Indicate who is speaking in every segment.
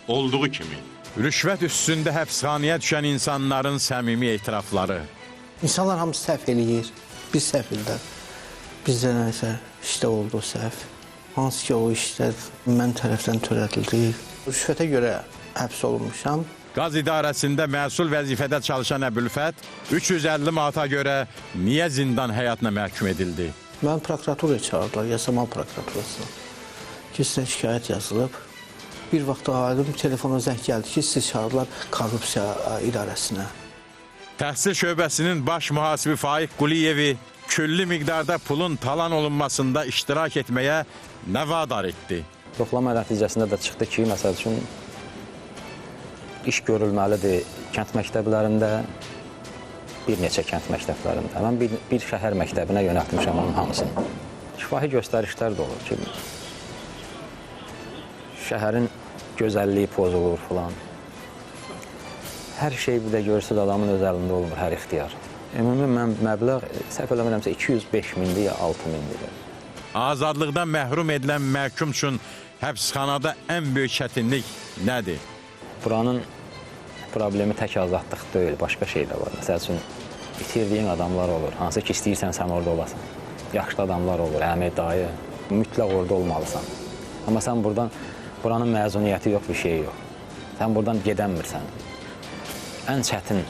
Speaker 1: olduğu kimi. Rüşvət üstündə həbsxanaya düşən insanların səmimi etirafları.
Speaker 2: İnsanlar hamısı səhv eləyir. Biz səhv edər. Bizdə nəsə işdə oldu səhv. Hansı ki o işlər mən tərəfdən törədildi. Rüşvətə görə həbs olunmuşam.
Speaker 1: Qaz idarəsində məsul vəzifədə çalışan Əbülfət 350 manata görə niyə zindan həyatına məhkum edildi?
Speaker 2: Mən prokuraturaya çağırdılar, Yasamal prokuraturasına. Ki, sizə şikayət yazılıb. Bir vaxt ailim telefona zəng gəldi ki, siz çağırdılar korrupsiya idarəsinə.
Speaker 1: Təhsil şöbəsinin baş mühasibi Faiq Quliyevi külli miqdarda pulun talan olunmasında iştirak etməyə nə vadar etdi?
Speaker 3: Yoxlama nəticəsində də çıxdı ki, məsəl üçün, iş görülməlidir kənd məktəblərində, bir neçə kənd məktəblərində. Mən bir şəhər məktəbinə yönəltmişəm onun hamısını. Şifahi göstərişlər də olur ki, şəhərin gözəlliyi pozulur filan. Hər şey bir də görürsünüz adamın öz əlində olmur, hər ixtiyar. Ümumi məbləğ, səhv eləmirəmsə 205 mindir ya 6 mindir.
Speaker 1: Azadlıqdan məhrum edilən məhkum üçün həbsxanada ən böyük çətinlik nədir?
Speaker 3: Buranın problemi tək azadlıq deyil, başqa şey də var. Məsəl üçün, itirdiyin adamlar olur, hansı ki istəyirsən sən orada olasan. Yaxşı adamlar olur, əmi, dayı, mütləq orada olmalısan. Amma sən buranın məzuniyyəti yox, bir şey yox. Sən buradan gedənmirsən. Ən çətin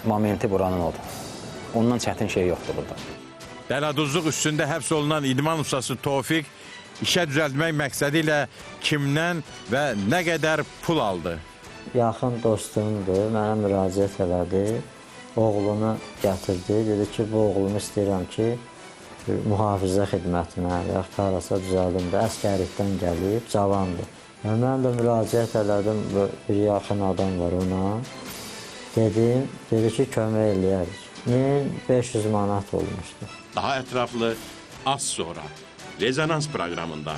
Speaker 3: momenti buranın odur. Ondan çətin şey yoxdur burada.
Speaker 1: Dələduzluq üstündə həbs olunan idman ustası Tofiq işə düzəltmək məqsədi ilə kimdən və nə qədər pul aldı?
Speaker 4: Yaxın dostumdur, mənə müraciət elədi, oğlunu gətirdi, dedi ki, bu oğlumu istəyirəm ki, mühafizə xidmətinə və yaxud harasa düzəldim də, əskərlikdən gəlib, cavandır. Mən də müraciət elədim, bir yaxın adam var ona, dedim, dedi ki, kömək eləyərik. 1500 manat olmuşdu.
Speaker 1: Daha ətraflı az sonra Rezonans proqramında.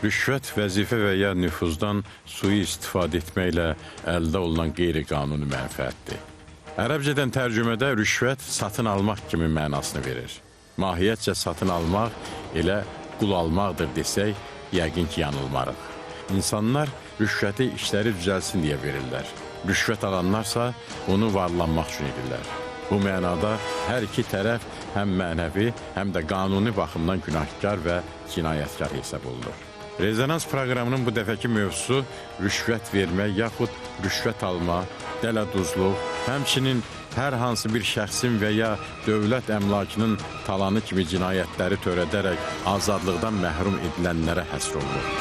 Speaker 1: Rüşvət, vəzifə və ya nüfuzdan sui-istifadə etməklə əldə olunan qeyri-qanuni mənfəətdir. Ərəbcədən tərcümədə rüşvət satın almaq kimi mənasını verir. Mahiyyətcə satın almaq elə qul almaqdır desək, yəqin ki, yanılmarıq. İnsanlar rüşvəti işləri düzəlsin deyə verirlər. Rüşvət alanlarsa onu varlanmaq üçün edirlər. Bu mənada hər iki tərəf həm mənəvi, həm də qanuni baxımdan günahkar və cinayətkar hesab olunur. Rezonans proqramının bu dəfəki mövzusu rüşvət vermək yaxud rüşvət alma, dələduzluq, həmçinin hər hansı bir şəxsin və ya dövlət əmlakının talanı kimi cinayətləri törədərək azadlıqdan məhrum edilənlərə həsr olunur.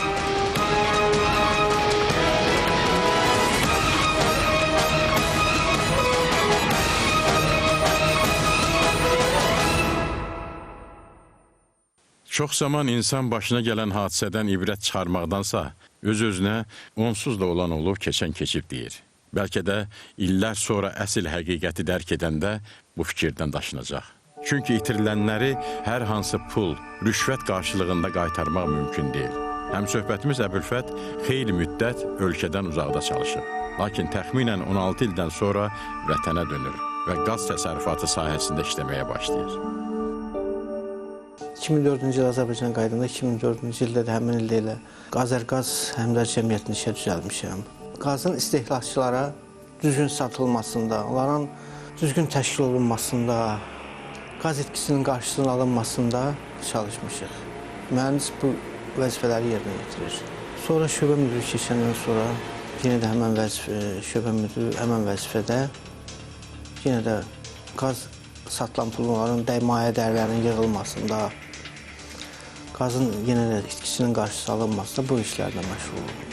Speaker 1: Çox zaman insan başına gələn hadisədən ibrət çıxarmaqdansa, öz-özünə onsuz da olan olub, keçən keçib deyir. Bəlkə də illər sonra əsl həqiqəti dərk edəndə bu fikirdən daşınacaq. Çünki itirilənləri hər hansı pul, rüşvət qarşılığında qaytarmaq mümkün deyil. Həmsöhbətimiz Əbülfət xeyli müddət ölkədən uzaqda çalışıb. Lakin təxminən 16 ildən sonra vətənə dönür və qaz təsərrüfatı sahəsində işləməyə başlayır.
Speaker 2: 2004-cü il Azərbaycan qaydında, 2004-cü ildə də həmin ildə elə Azərqaz Həmdar Cəmiyyətini işə düzəlmişəm. Qazın istehlakçılara düzgün satılmasında, onların düzgün təşkil olunmasında, qaz itkisinin qarşısının alınmasında çalışmışıq. Mühəndis bu vəzifələri yerinə yetirir. Sonra şöbə müdürü keçəndən sonra yenə də həmən şöbə müdürü həmən vəzifədə yenə də qaz satılan pulların mayə dəyərlərinin yığılmasında, qazın yenə də itkisinin qarşısı alınmasında bu işlərlə məşğul olunur.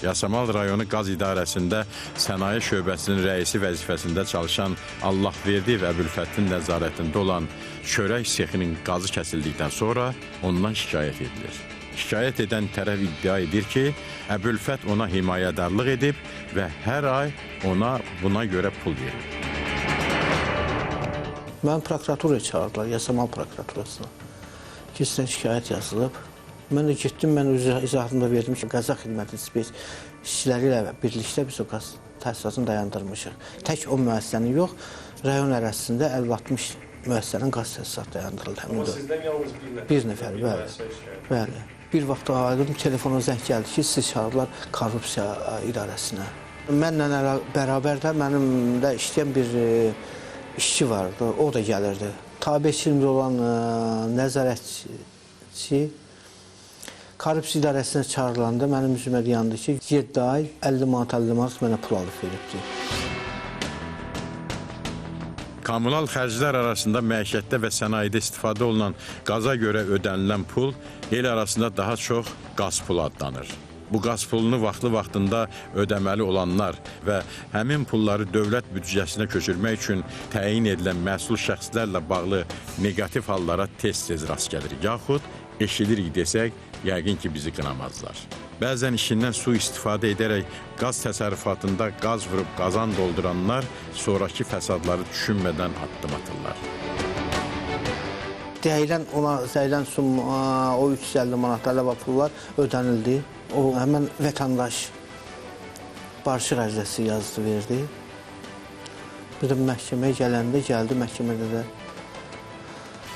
Speaker 1: Yasamal rayonu qaz idarəsində sənaye şöbəsinin rəisi vəzifəsində çalışan Allahverdi və Əbülfətin nəzarətində olan çörək sexinin qazı kəsildikdən sonra ondan şikayət edilir. Şikayət edən tərəf iddia edir ki, Əbülfət ona himayədarlıq edib və hər ay ona buna görə pul verir.
Speaker 2: Mən prokuraturaya çağırdılar, Yasamal prokuraturasına. 8-dən şikayət yazılıb. Mən də getdim, mən öz izahını da verdim ki, qəza xidməti işçiləri ilə birlikdə biz o qaz təsisatını dayandırmışıq. Tək o müəssisənin yox, rayon ərazisində 50-60 müəssisənin qaz təsisatı dayandırıldı.
Speaker 5: Amma sizdən yalnız
Speaker 2: bir nəfər, bəli. Bir vaxt aydın telefona zəng gəldi ki, siz çağırdılar korrupsiya idarəsinə. Mənlə bərabər də mənim də işləyən bir işçi vardı, o da gəlirdi. Tabeçilimdə olan nəzarətçi korrupsiya idarəsinə çağırılanda mənim üzümə deyandı ki, 7 ay 50 manat mənə pul alıb veribdi.
Speaker 1: Kommunal xərclər arasında məişətdə və sənayedə istifadə olunan qaza görə ödənilən pul el arasında daha çox qaz pulu adlanır. Bu qaz pulunu vaxtlı-vaxtında ödəməli olanlar və həmin pulları dövlət büdcəsinə köçürmək üçün təyin edilən məsul şəxslərlə bağlı negativ hallara tez-tez rast gəlirik. Yaxud eşidirik desək, yəqin ki, bizi qınamazlar. Bəzən işindən su istifadə edərək qaz təsərrüfatında qaz vurub qazan dolduranlar sonraki fəsadları düşünmədən addım atırlar.
Speaker 2: Deyilən ona zəylən summa, o 350 manat əlavə pullar ödənildi. O həmən vətəndaş barışıq ərizəsi yazdı, verdi. Bir də məhkəməyə gələndə gəldi, məhkəmədə də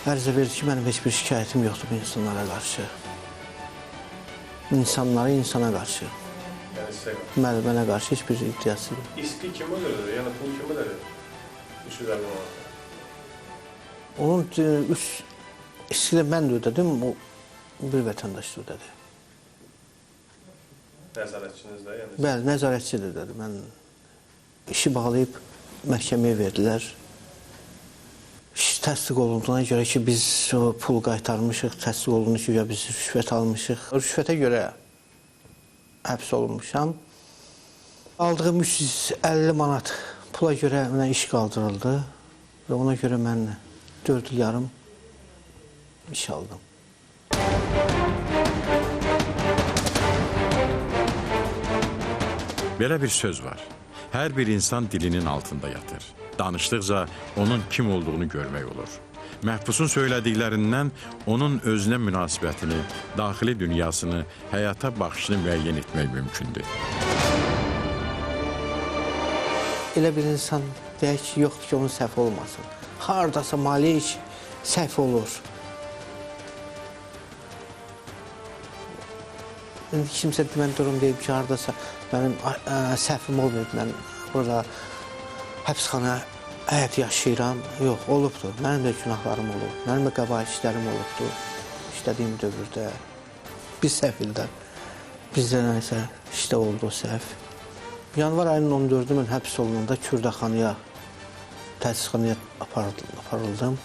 Speaker 2: ərizə verdi ki, mənim heç bir şikayətim yoxdur bu insanlara qarşı. İnsanlara, insana qarşı.
Speaker 5: Yəni sizə
Speaker 2: Mənə qarşı heç bir iddiası yox.
Speaker 5: İsti kim ödədi? Yəni pul kim ödədi? 350 manat.
Speaker 2: Onun istilə mən də ödədim, o bir vətəndaş da ödədi.
Speaker 5: Nəzarətçiniz də, yəni.
Speaker 2: Bəli, nəzarətçi də ödədi. Mən işi bağlayıb məhkəməyə verdilər. İş təsdiq olunduğuna görə ki, biz o pul qaytarmışıq, təsdiq olunduğuna görə biz rüşvət almışıq. Rüşvətə görə həbs olunmuşam. Aldığım 350 manat pula görə mənə iş qaldırıldı və ona görə mən 4 il yarım iş aldım.
Speaker 1: Belə bir söz var. Hər bir insan dilinin altında yatır. Danışdıqca onun kim olduğunu görmək olur. Məhbusun söylədiklərindən onun özünə münasibətini, daxili dünyasını, həyata baxışını müəyyən etmək mümkündür.
Speaker 2: Elə bir insan deyək ki, yoxdur ki, onun səhv olmasın. Haradasa maliyyə iş səhv olur. İndi kimsə mən durum deyib ki, haradasa mənim səhvim olmayıb, mən burada həbsxana həyat yaşayıram. Yox, olubdur. Mənim də günahlarım olub. Mənim də qəbail işlərim olubdur. İşlədiyim dövrdə, bir səhv ildə bizdə nəsə işdə oldu o səhv. Yanvar ayının 14-ü mən həbs olunanda Kürdəxanaya, təsisxanaya aparıldım.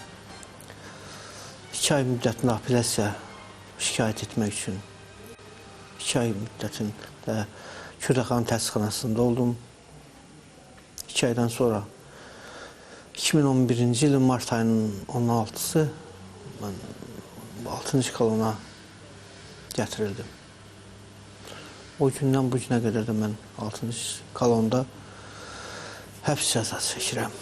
Speaker 2: 2 ay müddətində apellyasiya şikayət etmək üçün 2 ay müddətində Kürdəxanın təsisxanasında oldum. 2 aydan sonra 2011-ci ilin mart ayının 16-sı mən 6-cı kolona gətirildim. O gündən bu günə qədər də mən 6-cı kolonda həbs cəzası çəkirəm.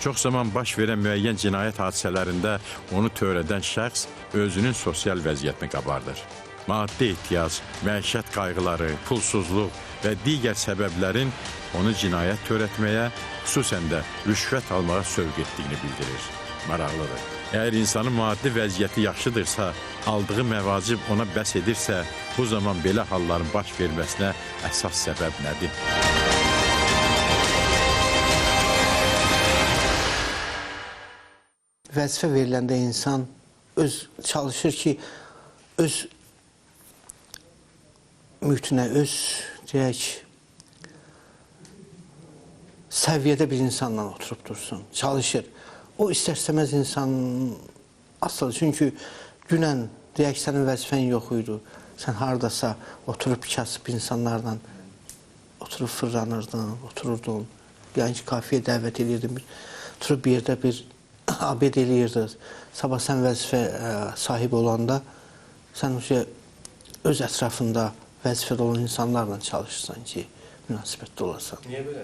Speaker 1: Çox zaman baş verən müəyyən cinayət hadisələrində onu törədən şəxs özünün sosial vəziyyətini qabardır. Maddi ehtiyac, məişət qayğıları, pulsuzluq və digər səbəblərin onu cinayət törətməyə, xüsusən də rüşvət almağa sövq etdiyini bildirir. Maraqlıdır. Əgər insanın maddi vəziyyəti yaxşıdırsa, aldığı məvacib ona bəs edirsə, bu zaman belə halların baş verməsinə əsas səbəb nədir?
Speaker 2: Vəzifə veriləndə insan çalışır ki, öz mühitine, öz deyək, səviyyədə bir insanla oturub dursun, çalışır. O istər-istəməz insan asıl, çünki dünən deyək sənin vəzifən yox idi, sən haradasa oturub kasıb insanlarla oturub fırlanırdın, otururdun, yəni ki, kafiyə dəvət edirdin, oturub bir yerdə bir abed eləyirdiniz. Sabah sən vəzifə sahibi olanda sən öz ətrafında vəzifədə olan insanlarla çalışırsan ki, münasibətdə olasan.
Speaker 5: Niyə belə?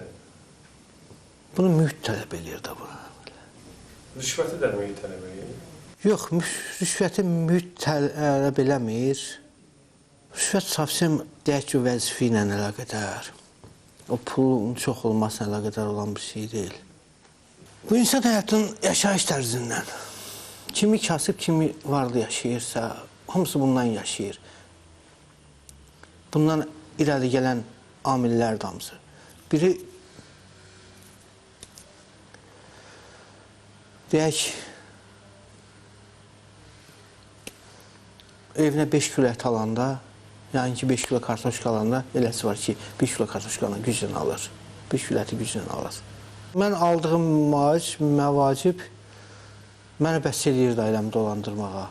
Speaker 2: Bunu mühit tələb eləyir də buna.
Speaker 5: Rüşvəti də mühit tələb edir.
Speaker 2: Yox, rüşvəti mühit tələb eləmir. Rüşvət savsəm deyək ki, vəzifə ilə əlaqədar. O pulun çox olmasına əlaqədar olan bir şey deyil. Bu insan həyatının yaşayış tərzindən. Kimi kasıb, kimi varlı yaşayırsa, hamısı bundan yaşayır. Bundan irəli gələn amillər də hamısı. Biri, deyək, evinə 5 kilo ət alanda, yəni ki 5 kilo kartoşka alanda, eləsi var ki 5 kilo kartoşkanı güclə alır. 5 kilo əti güclə alır. Mən aldığım maaş, məvacib mənə bəs eləyirdi ailəmi dolandırmağa.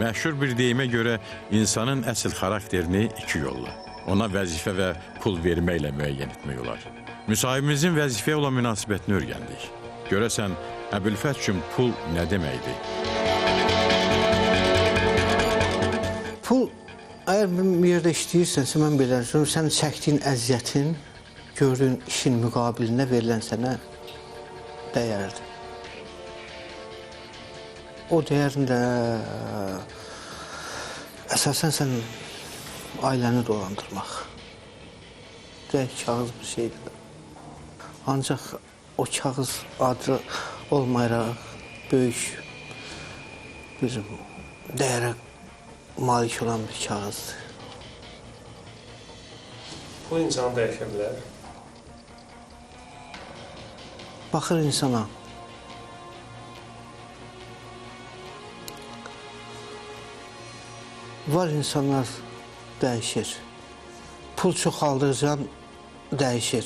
Speaker 1: Məşhur bir deyimə görə insanın əsl xarakterini iki yolla, ona vəzifə və pul verməklə müəyyən etmək olar. Müsahibimizin vəzifəyə olan münasibətini öyrəndik. Görəsən, Əbülfət üçün pul nə deməkdir?
Speaker 2: Pul, əgər bir yerdə işləyirsənsə, mən belə düşünürəm, sən çəkdiyin əziyyətin, gördüyün işin müqabilində verilən sənə dəyərdir. O dəyərində əsasən sən ailəni dolandırmaq. Deyək, kağız bir şeydir. Ancaq o kağız adı olmayaraq böyük bir dəyərə malik olan bir kağızdır.
Speaker 5: Pul insanı dəyişə bilər.
Speaker 2: Baxır insana. Var insanlar dəyişir. Pul çoxaldıqca dəyişir.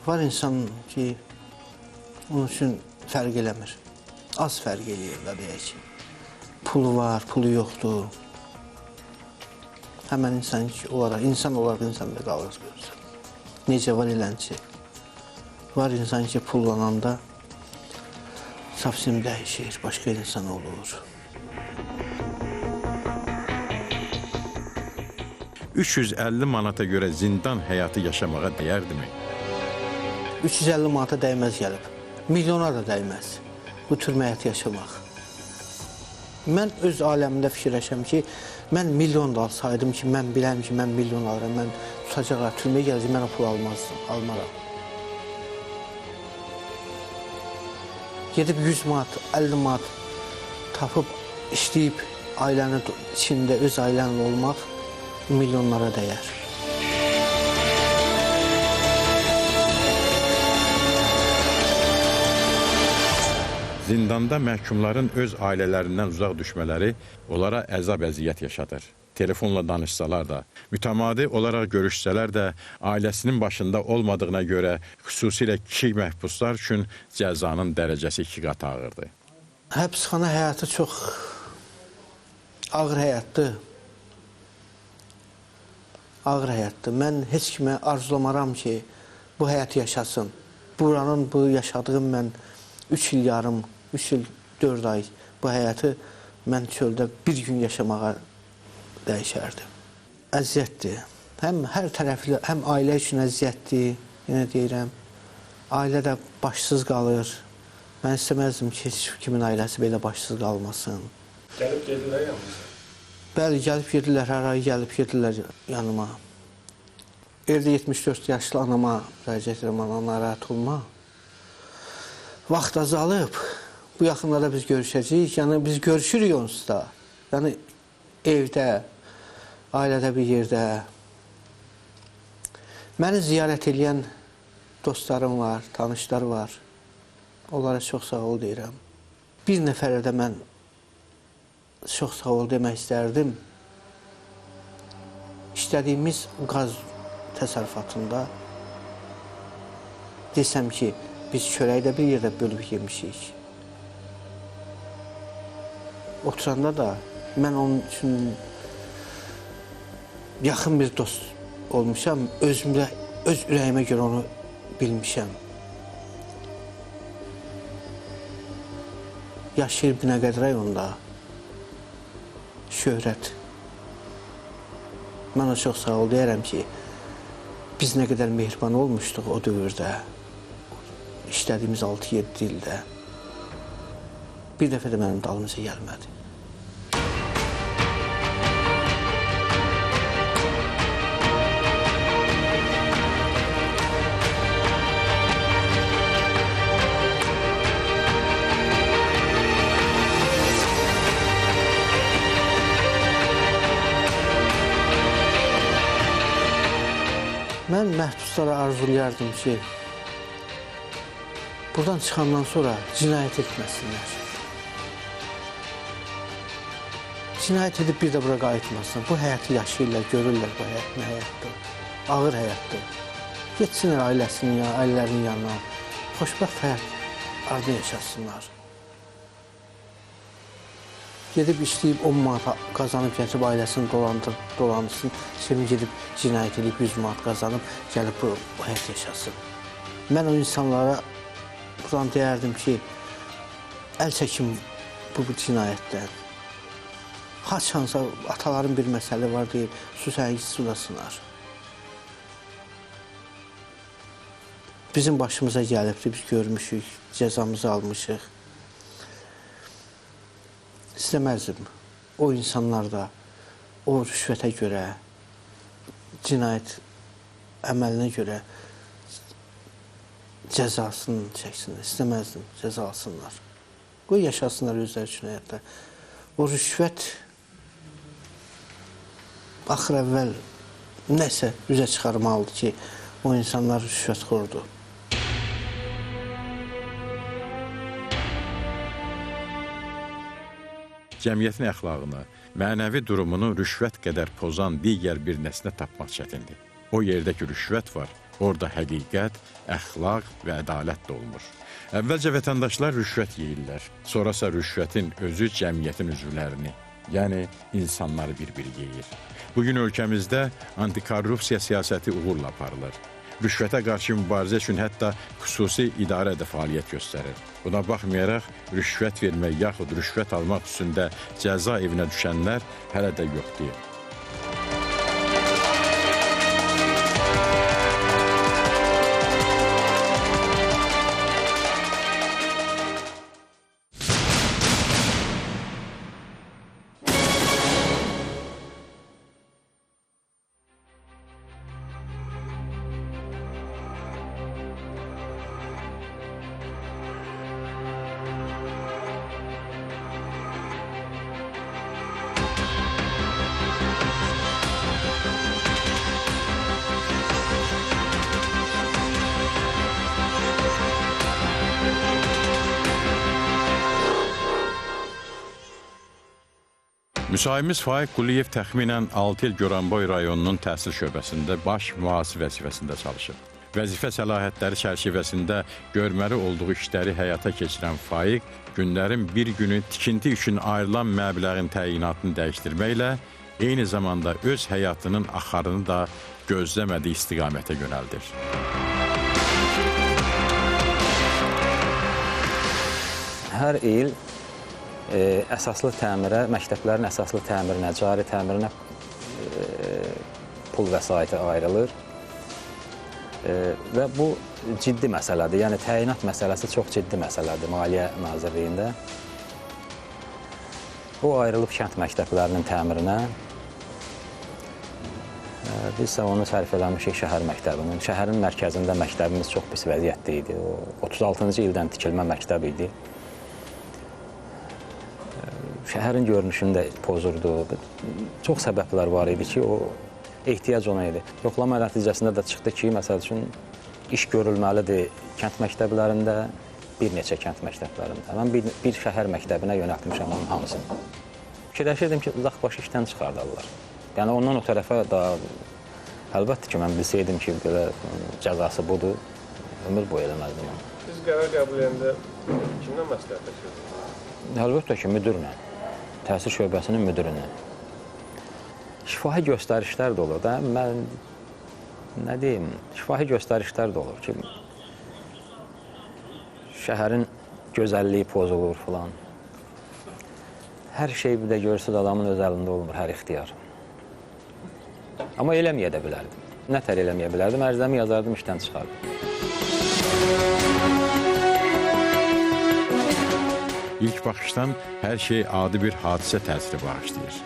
Speaker 2: Var insan ki, onun üçün fərq eləmir. Az fərq eləyir də deyək ki. Pulu var, pulu yoxdur. Həmən insan olaraq, insan da qalır görürsən. Necə var elənçi? Var insan ki, pullananda savsim dəyişir, başqa insan olur.
Speaker 1: 350 manata görə zindan həyatı yaşamağa dəyərdimi?
Speaker 2: 350 manata dəyməz gəlib. Milyona da dəyməz bu tür həyat yaşamaq. Mən öz aləmində fikirləşəm ki, mən milyon da alsaydım ki, mən biləm ki, mən milyon alıram, mən tutacaqlar, türməyə gələcək, mən o pul almaram. Gedib 100 manat, 50 manat tapıb, işləyib, ailənin içində öz ailənlə olmaq milyonlara dəyər.
Speaker 1: Zindanda məhkumların öz ailələrindən uzaq düşmələri onlara əzab-əziyyət yaşadır. Telefonla danışsalar da, mütəmadi olaraq görüşsələr də, ailəsinin başında olmadığına görə xüsusilə kişi məhbuslar üçün cəzanın dərəcəsi 2 qat ağırdır.
Speaker 2: Həbsxana həyatı çox ağır həyatdır. Ağır həyatdır. Mən heç kimə arzulamaram ki, bu həyatı yaşasın. Buranın, bu yaşadığım mən 3 il yarım, 3 il 4 ay bu həyatı mən çöldə bir gün yaşamağa dəyişərdim. Əziyyətdir. Həm hər tərəfli, həm ailə üçün əziyyətdir, yenə deyirəm. Ailə də başsız qalır. Mən istəməzdim ki, heç kimin ailəsi belə başsız qalmasın.
Speaker 5: Gəlib gedirlər yanımıza.
Speaker 2: Bəli, gəlib gedirlər, hər ay gəlib gedirlər yanıma. Evdə 74 yaşlı anama müraciət edirəm, narahat olma. Vaxt azalıb, bu yaxınlarda biz görüşəcəyik, yəni biz görüşürük onsuz da. Yəni evdə, ailədə bir yerdə. Məni ziyarət edən dostlarım var, tanışlar var. Onlara çox sağ ol deyirəm. Bir nəfərə də mən çox sağ ol demək istərdim. İşlədiyimiz qaz təsərrüfatında desəm ki, biz çörəkdə bir yerdə bölüb yemişik. Oturanda da mən onun üçün yaxın bir dost olmuşam, öz ürəyimə görə onu bilmişəm. yaşayır Binəqədi rayonunda şöhrət Mən ona çox sağ ol deyərəm ki, biz nə qədər mehriban olmuşduq o dövrdə, işlədiyimiz 6-7 ildə. Bir dəfə də mənim dalımıza gəlmədi. Mən məhbuslara arzulayardım ki, buradan çıxandan sonra cinayət etməsinlər. Cinayət edib bir də bura qayıtmasın. Bu həyatı yaşayırlar, görürlər bu həyat nə həyatdır. Ağır həyatdır. Getsinlər ailələrinin yanına. Xoşbəxt həyat arada yaşasınlar. Gedib işləyib 10 manat qazanıb, gəlib ailəsini dolandırsın. Şimdi gedib cinayət edib 100 manat qazanıb, gəlib bu həyat yaşasın. Mən o insanlara buradan deyərdim ki, əl çəkim bu cinayətdən. Haçansa ataların bir məsələ var deyib, su səhəngisi suda sınar. Bizim başımıza gəlibdir, biz görmüşük, cəzamızı almışıq. İstəməzdim o insanlar da o rüşvətə görə, cinayət əməlinə görə cəzasını çəksinlər. İstəməzdim cəza alsınlar. Qoy yaşasınlar özləri üçün həyatda. O rüşvət axır əvvəl nəsə üzə çıxarmalıdır ki, o insanlar rüşvətxordur.
Speaker 1: Cəmiyyətin əxlaqını, mənəvi durumunu rüşvət qədər pozan digər bir nəsnə tapmaq çətindir. O yerdə ki, rüşvət var, orada həqiqət, əxlaq və ədalət də olmur. Əvvəlcə vətəndaşlar rüşvət yeyirlər, sonrasa rüşvətin özü cəmiyyətin üzvlərini, yəni insanları bir-biri yeyir. Bugün ölkəmizdə antikorrupsiya siyasəti uğurla aparılır. Rüşvətə qarşı mübarizə üçün hətta xüsusi idarə də fəaliyyət göstərir. Buna baxmayaraq, rüşvət vermək yaxud rüşvət almaq üstündə cəza evinə düşənlər hələ də yox deyil. Müsahibimiz Faiq Quliyev təxminən 6 il Goranboy rayonunun təhsil şöbəsində baş mühasib vəzifəsində çalışıb. Vəzifə səlahiyyətləri çərçivəsində görməli olduğu işləri həyata keçirən Faiq günlərin bir günü tikinti üçün ayrılan məbləğin təyinatını dəyişdirməklə eyni zamanda öz həyatının axarını da gözləmədiyi istiqamətə yönəldir.
Speaker 3: Hər il əsaslı təmirə, məktəblərin əsaslı təmirinə, cari təmirinə pul vəsaiti ayrılır və bu ciddi məsələdir. Yəni, təyinat məsələsi çox ciddi məsələdir Maliyyə Nazirliyində. O ayrılıb kənd məktəblərinin təmirinə. Biz isə onu sərf eləmişik şəhər məktəbinin. Şəhərin mərkəzində məktəbimiz çox pis vəziyyətdə idi. O 36-cı ildən tikilmə məktəb idi. Şəhərin görünüşünü də pozurdu. Çox səbəblər var idi ki, o ehtiyac ona idi. Yoxlama nəticəsində də çıxdı ki, məsəl üçün, iş görülməlidir kənd məktəblərində, bir neçə kənd məktəblərində. Mən bir şəhər məktəbinə yönəltmişəm onun hamısını. Fikirləşirdim ki, uzaq başı işdən çıxardarlar. Yəni, ondan o tərəfə daha, əlbəttə ki, mən bilsəydim ki, belə cəzası budur, ömür boyu eləməzdim onu.
Speaker 5: Siz qərar qəbul edəndə kimdən məsləhətləşirsiniz?
Speaker 3: Əlbəttə ki, müdürlə. Təhsil şöbəsinin müdürünə. Şifahi göstərişlər də olur da, mən nə deyim, şifahi göstərişlər də olur ki, şəhərin gözəlliyi pozulur filan. Hər şey bir də görürsünüz adamın öz əlində olmur, hər ixtiyar. Amma eləməyə də bilərdim. Nətər eləməyə bilərdim? Ərizəmi yazardım, işdən çıxardım.
Speaker 1: İlk baxışdan hər şey adi bir hadisə təsiri bağışlayır.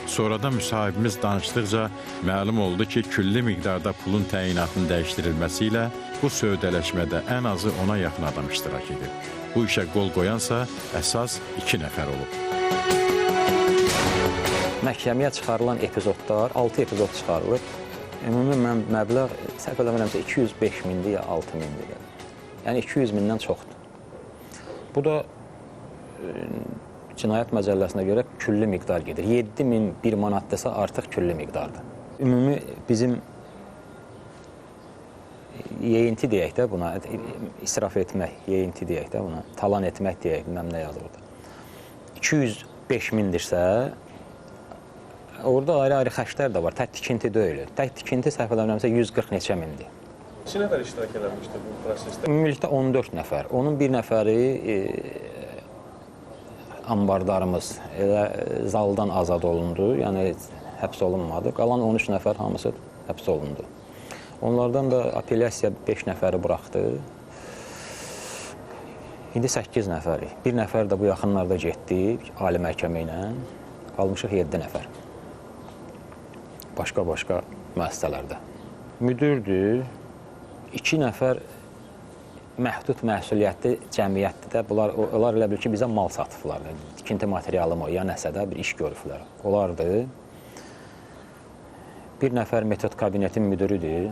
Speaker 1: Sonradan müsahibimiz danışdıqca məlum oldu ki, külli miqdarda pulun təyinatının dəyişdirilməsi ilə bu sövdələşmədə ən azı 10-a yaxın adam iştirak edib. Bu işə qol qoyansa əsas 2 nəfər olub.
Speaker 3: Məhkəməyə çıxarılan epizodlar, 6 epizod çıxarılıb. Ümumi məbləğ, səhv eləmirəmsə 205 mindir ya 6 mindir. Yəni 200 mindən çoxdur. Bu da Cinayət Məcəlləsinə görə külli miqdar gedir. 7001 manatdırsa artıq külli miqdardır. Ümumi bizim yeyinti deyək də buna, israf etmək, yeyinti deyək də buna, talan etmək deyək, bilməm nə yazır orada. 205 mindirsə, orada ayrı-ayrı xərclər də var, tək tikinti deyil. Tək tikinti səhv eləmirəmsə 140 neçə mindir.
Speaker 5: Neçə nəfər iştirak eləmişdi bu prosesdə?
Speaker 3: Ümumilikdə 14 nəfər. Onun bir nəfəri ambardarımız zaldan azad olundu, yəni həbs olunmadı. Qalan 13 nəfər hamısı həbs olundu. Onlardan da apellyasiya 5 nəfəri buraxdı. İndi 8 nəfəri. Bir nəfər də bu yaxınlarda getdi ali məhkəmə ilə. Qalmışıq 7 nəfər. Başqa-başqa müəssisələrdə. Müdürdür, 2 nəfər məhdud məsuliyyətli cəmiyyətdir də, onlar elə bil ki, bizə mal satıblar. Tikinti materialı mı, ya nəsə də bir iş görüblər. Onlardır. Bir nəfər metod kabinetin müdürüdür.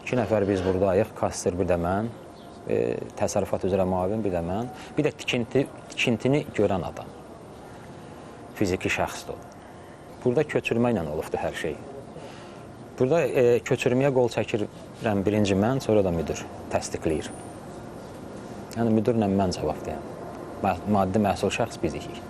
Speaker 3: 2 nəfər biz buradayıq, kasser bir də mən, təsərrüfat üzrə müavin bir də mən. Bir də tikintini görən adam. Fiziki şəxsdir. Burada köçürmə ilə olubdur hər şey. Burada köçürməyə qol çəkirəm birinci mən, sonra da müdür təsdiqləyir. Yəni müdürlə mən cavabdayım. Maddi məsul şəxs bizik.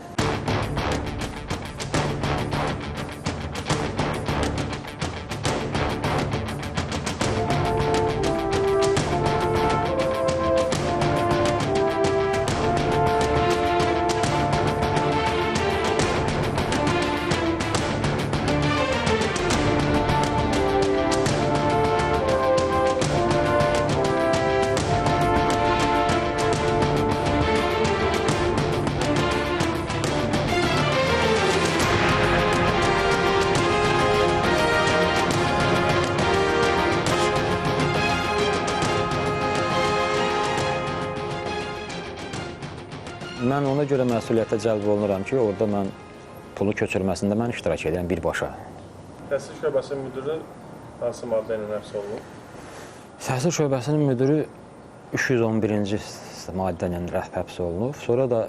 Speaker 3: Mən ona görə məsuliyyətə cəlb olunuram ki, orada mən pulu köçürməsində mən iştirak edirəm birbaşa.
Speaker 5: Təhsil şöbəsinin müdürü hansı maddə ilə həbs olunub?
Speaker 3: Təhsil şöbəsinin müdürü 311-ci maddə ilə həbs olunub. Sonra da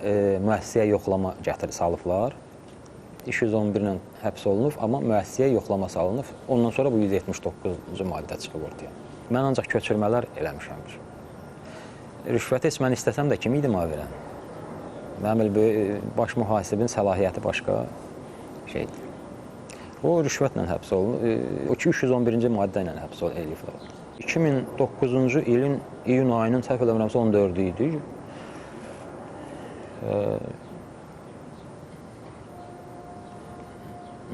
Speaker 3: müəssisəyə yoxlama salıblar. 211 ilə həbs olunub, amma müəssisəyə yoxlama salınıb. Ondan sonra bu 179-cu maddə çıxıb ortaya. Mən ancaq köçürmələr eləmişəm. Rüşvəti heç mən istəsəm də kim idim verən? Mənim baş mühasibin səlahiyyəti başqa şeydir. O rüşvətlə həbs olunub. O 311-ci maddə ilə həbs ediliblər. 2009-cu ilin iyun ayının səhv eləmirəmsə 14-ü idi.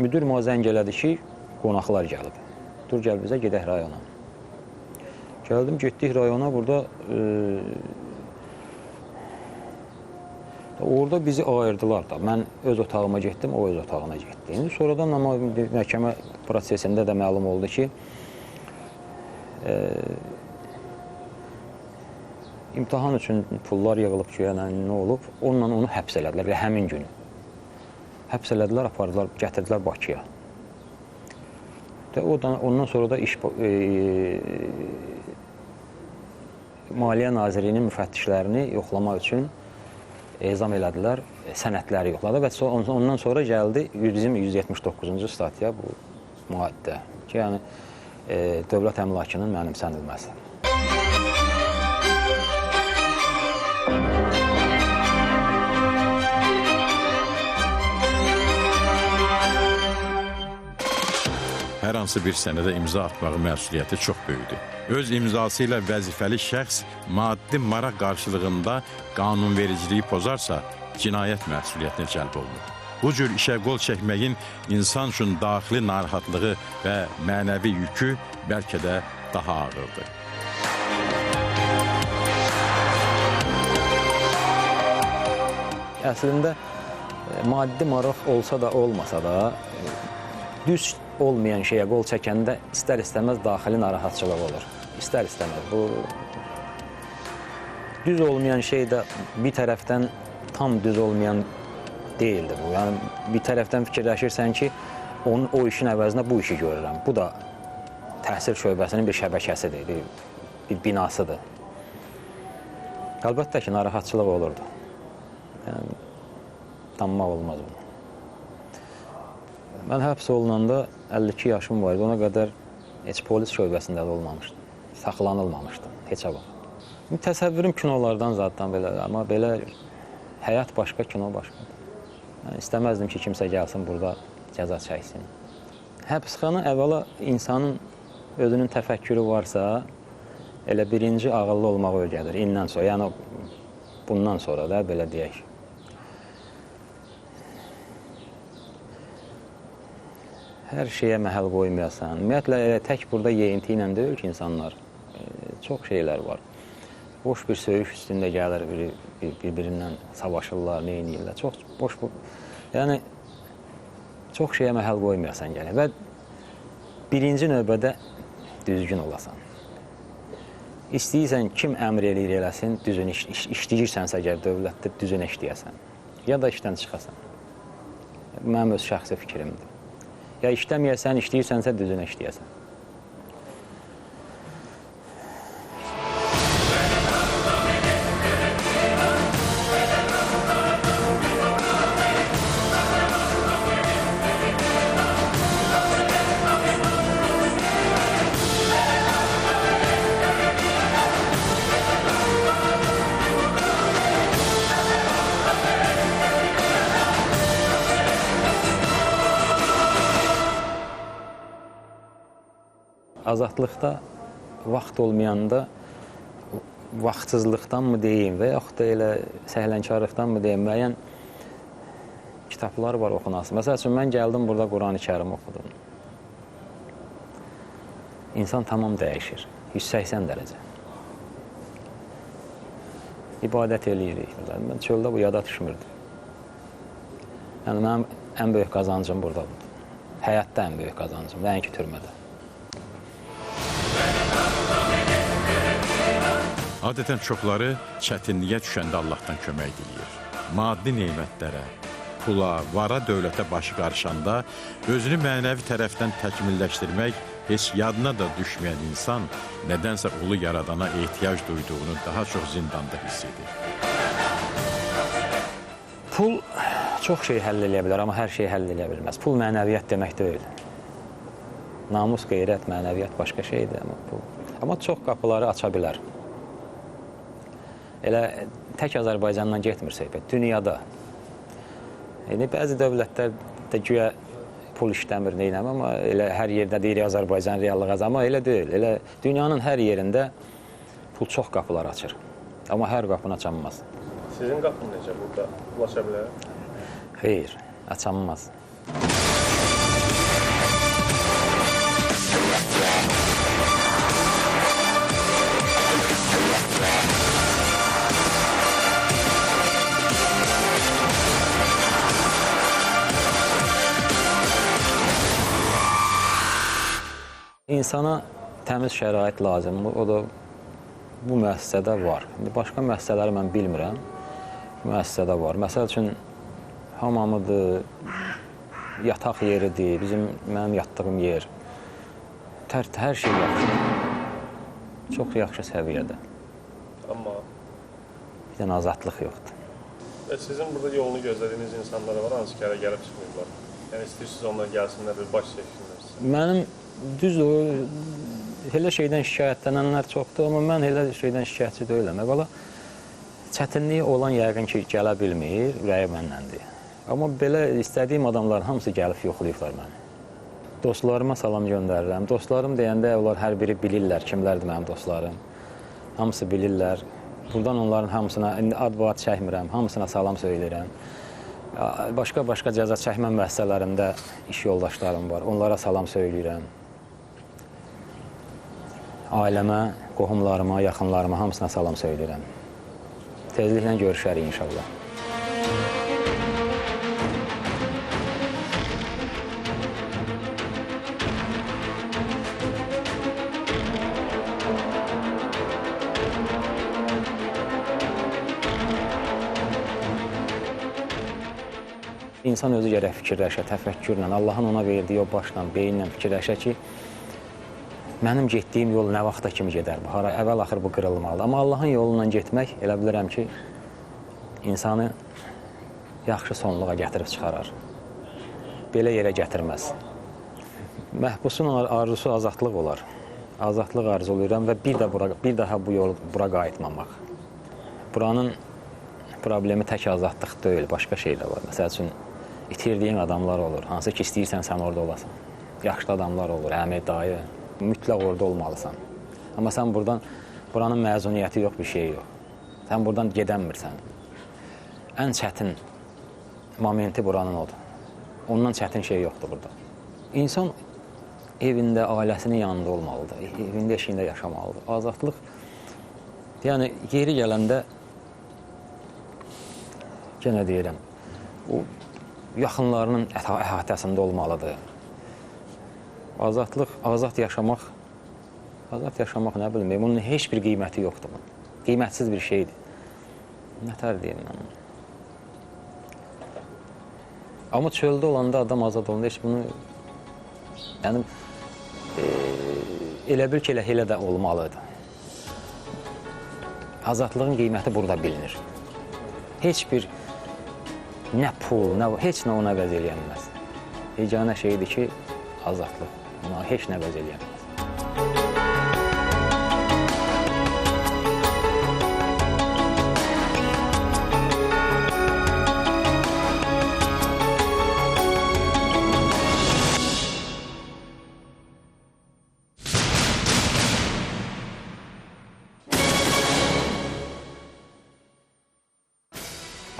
Speaker 3: Müdür mənə zəng elədi ki, qonaqlar gəlib. Dur gəl bizə, gedək rayona. Gəldim, getdik rayona, burada orada bizi ayırdılar da. Mən öz otağıma getdim, o öz otağına getdi. İndi sonradan amma məhkəmə prosesində də məlum oldu ki, imtahan üçün pullar yığılıb ki, nə olub, onunla onu həbs elədilər və həmin günü. Həbs elədilər, apardılar, gətirdilər Bakıya. Ondan sonra da iş Maliyyə Nazirliyinin müfəttişlərini yoxlamaq üçün ezam elədilər, sənədləri yoxladı və ondan sonra gəldi bizim 179-cu statya bu maddə ki, yəni dövlət əmlakının mənimsənilməsi.
Speaker 1: Hər hansı bir sənədə imza atmağın məsuliyyəti çox böyükdür. Öz imzası ilə vəzifəli şəxs maddi maraq qarşılığında qanunvericiliyi pozarsa, cinayət məsuliyyətinə cəlb olunur. bu cür işə qol çəkməyin insan üçün daxili narahatlığı və mənəvi yükü bəlkə də daha ağırdır.
Speaker 3: Əslində, maddi maraq olsa da, olmasa da, düz olmayan şeyə qol çəkəndə istər-istəməz daxili narahatçılıq olur. İstər-istəməz. Bu düz olmayan şey də bir tərəfdən tam düz olmayan deyildi bu. Yəni bir tərəfdən fikirləşirsən ki, o işin əvəzinə bu işi görürəm. Bu da təhsil şöbəsinin bir şəbəkəsidir, bir binasıdır. Əlbəttə ki, narahatçılıq olurdu. Yəni, tanımaq olmaz bunu. Mən həbs olunanda 52 yaşım var idi, ona qədər heç polis şöbəsində də olmamışdım, saxlanılmamışdım, heç abam. Təsəvvürüm kinolardan zaten belə, amma belə həyat başqa, kino başqadır. Yəni, istəməzdim ki, kimsə gəlsin burada cəza çəksin. Həbsxana əvvəla insanın özünün təfəkkürü varsa, elə birinci ağıllı olmağı öyrədir, indən sonra, yəni bundan sonra da belə deyək. Hər şeyə məhəl qoymayasan. Ümumiyyətlə, tək burada yeyinti ilə deyil ki, insanlar. Çox şeylər var. Boş bir söyüş üstündə gəlir, bir-birindən savaşırlar, nə edirlər. Çox boş bu. Yəni, çox şeyə məhəl qoymayasan gəlir. Və birinci növbədə düzgün olasan. İstəyirsən, kim əmr eləyir eləsin, düzün işləyirsənsə əgər dövlətdə düzün işləyəsən. Ya da işdən çıxasan. Mənim öz şəxsi fikrimdir. Ya işləməyəsən, işləyirsənsə düzün işləyəsən. Azadlıqda vaxt olmayanda vaxtsızlıqdanmı deyim və yaxud da elə səhlənkarlıqdanmı deyim, müəyyən kitablar var oxunası. Məsəl üçün, mən gəldim burada Quran-ı Kərim oxudum. İnsan tamam dəyişir, 180 dərəcə. İbadət eləyirik. Mən çöldə bu yada düşmürdü. Yəni, mənim ən böyük qazancım burada budur. Həyatda ən böyük qazancım, nəinki türmədə.
Speaker 1: Adətən çoxları çətinliyə düşəndə Allahdan kömək diləyir. Maddi neymətlərə, pula, vara, dövlətə başı qarışanda özünü mənəvi tərəfdən təkmilləşdirmək heç yadına da düşməyən insan nədənsə ulu yaradana ehtiyac duyduğunu daha çox zindanda hiss edir.
Speaker 3: Pul çox şey həll edə bilər, amma hər şeyi həll edə bilməz. Pul mənəviyyat demək deyil. Namus, qeyrət, mənəviyyat başqa şeydir, amma çox qapıları aça bilər. Elə tək Azərbaycandan getmir söhbət, dünyada. Bəzi dövlətlər də güya pul işləmir, neynəm, amma elə hər yerdə deyirik Azərbaycan reallığı, amma elə deyil. Elə dünyanın hər yerində pul çox qapılar açır, amma hər qapını açanmaz.
Speaker 5: Sizin qapın necə burada ulaşa bilər?
Speaker 3: Xeyr, açanmaz. İnsana təmiz şərait lazımdır, o da bu müəssisədə var. Başqa müəssisələri mən bilmirəm, müəssisədə var. Məsəl üçün, hamamıdır, yataq yeridir, mənim yatdığım yer. Hər şey yaxşı, çox yaxşı səviyyədə.
Speaker 5: Amma
Speaker 3: bir dənə azadlıq yoxdur.
Speaker 5: Sizin burada yolunu gözlədiyiniz insanlar var, hansı ki, hələ gəlib çıxmayıblar? Yəni, istəyirsiniz onlar gəlsinlər, bir baş çəksinlər.
Speaker 3: Mənim düz o, elə şeydən şikayətlənənlər çoxdur, amma mən elə şeydən şikayətçi deyiləm. Əvvəla, çətinliyi olan yəqin ki, gələ bilmir, ürəyi mənləndir. Amma belə istədiyim adamların hamısı gəlib yoxlayıblar məni. Dostlarıma salam göndərirəm. Dostlarım deyəndə onlar hər biri bilirlər kimlərdir mənim dostlarım. Hamısı bilirlər. Buradan onların hamısına, indi ad-vat çəkmirəm, hamısına salam söyləyirəm. Başqa cəza çəkmə müəssisələrində iş yoldaşlarım var. Onlara salam söyləyirəm. Ailəmə, qohumlarıma, yaxınlarıma hamısına salam söyləyirəm. Tezliklə görüşərik inşallah. İnsan özü gərək fikirləşə, təfəkkürlə, Allahın ona verdiyi o başla, beyinlə fikirləşə ki, mənim getdiyim yol nə vaxta kimi gedər, hara əvvəl-axır bu qırılmalıdır. Amma Allahın yolundan getmək, elə bilirəm ki, insanı yaxşı sonluğa gətirib çıxarar. Belə yerə gətirməz. Məhbusun arzusu azadlıq olar. Azadlıq arzulayıram və bir daha bura qayıtmamaq. Buranın problemi tək azadlıq deyil, başqa şey də var. Məsəl üçün, itirdiyin adamlar olur, hansı ki, istəyirsən sən orada olasan. Yaxşı adamlar olur, əmi, dayı, mütləq orada olmalısan. Amma sən buranın məzuniyyəti yox, bir şey yox. Sən buradan gedənmirsən. Ən çətin momenti buranın odur. Ondan çətin şey yoxdur burada. İnsan evində, ailəsinin yanında olmalıdır, evində, eşiyində yaşamalıdır. Azadlıq, yəni yeri gələndə, yenə deyirəm, o yaxınlarının əhatəsində olmalıdır. Azadlıq, azad yaşamaq nə bilməyim, onun heç bir qiyməti yoxdur. Qiymətsiz bir şeydir. Nətər deyim mən? Amma çöldə olanda, adam azad olanda heç bunu, yəni, elə bil ki, elə də olmalıdır. Azadlığın qiyməti burada bilinir. Heç bir nə pul, heç nə ona əvəz eləyənməz. Yeganə şeydir ki, azadlıq. Ona heç nə əvəz eləyənməz.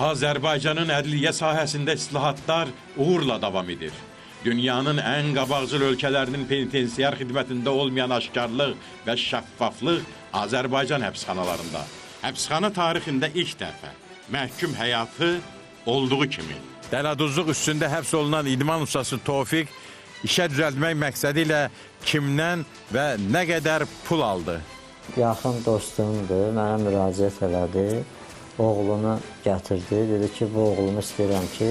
Speaker 1: Azərbaycanın ədliyyə sahəsində islahatlar uğurla davam edir. Dünyanın ən qabaqcıl ölkələrinin penitensiar xidmətində olmayan aşkarlıq və şəffaflıq Azərbaycan həbsxanalarında. Həbsxana tarixində ilk dəfə məhkum həyatı olduğu kimi. Dələduzluq üstündə həbs olunan idman ustası Tofiq işə düzəltmək məqsədi ilə kimdən və nə qədər pul aldı?
Speaker 4: Yaxın dostumdur, mənə müraciət elədi. Oğlunu gətirdi, dedi ki, bu oğlumu istəyirəm ki,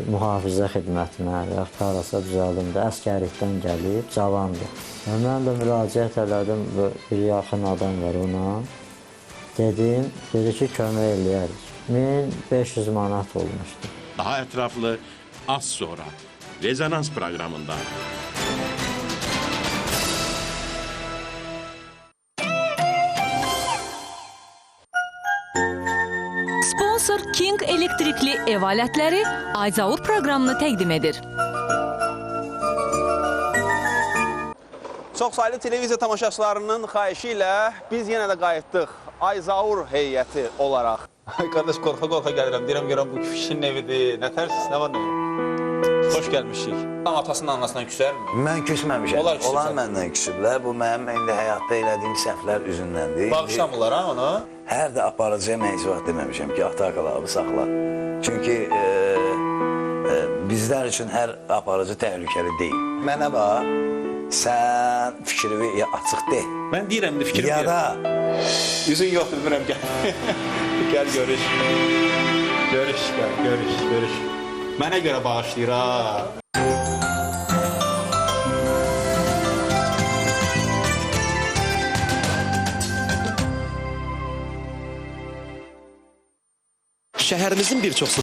Speaker 4: mühafizə xidmətinə, yaxud harasa düzəldim də, əskərlikdən gəlib, cavandır. Mən də müraciət elədim, bir yaxın adam var ona. Dedim, dedi ki, kömək eləyərik. 1500 manat olmuşdu.
Speaker 1: Daha ətraflı az sonra Rezonans proqramında.
Speaker 6: Sponsor King elektrikli ev alətləri Ayzaur proqramını təqdim edir.
Speaker 7: Çoxsaylı televiziya tamaşaçılarının xahişi ilə biz yenə də qayıtdıq Ayzaur heyəti olaraq.
Speaker 8: Ay qardaş, qorxa-qorxa gəlirəm. Deyirəm, görəm bu kişinin evidir. Nə tərsiz, nə var nə var? Xoş gəlmişik. Atasının anasından küsərmi?
Speaker 9: Mən küsməmişəm.
Speaker 8: Onlar küsüblər.
Speaker 9: Onlar məndən küsüblər. Bu mənim indi həyatda elədiyim səhvlər üzündəndir.
Speaker 8: Bağışlamırlar ha onu?
Speaker 9: Hər də aparıcıya məcburat deməmişəm ki, ata qalabı saxla. Çünki bizlər üçün hər aparıcı təhlükəli deyil. Mənə bax, sən fikrini açıq de.
Speaker 8: Mən deyirəm də fikrim
Speaker 9: Ya da
Speaker 8: üzün yoxdur, bilmirəm, gəl. Gəl, görüş. Görüş, gəl, görüş. Mənə görə bağışlayır ha.
Speaker 10: Şəhərimizin bir çox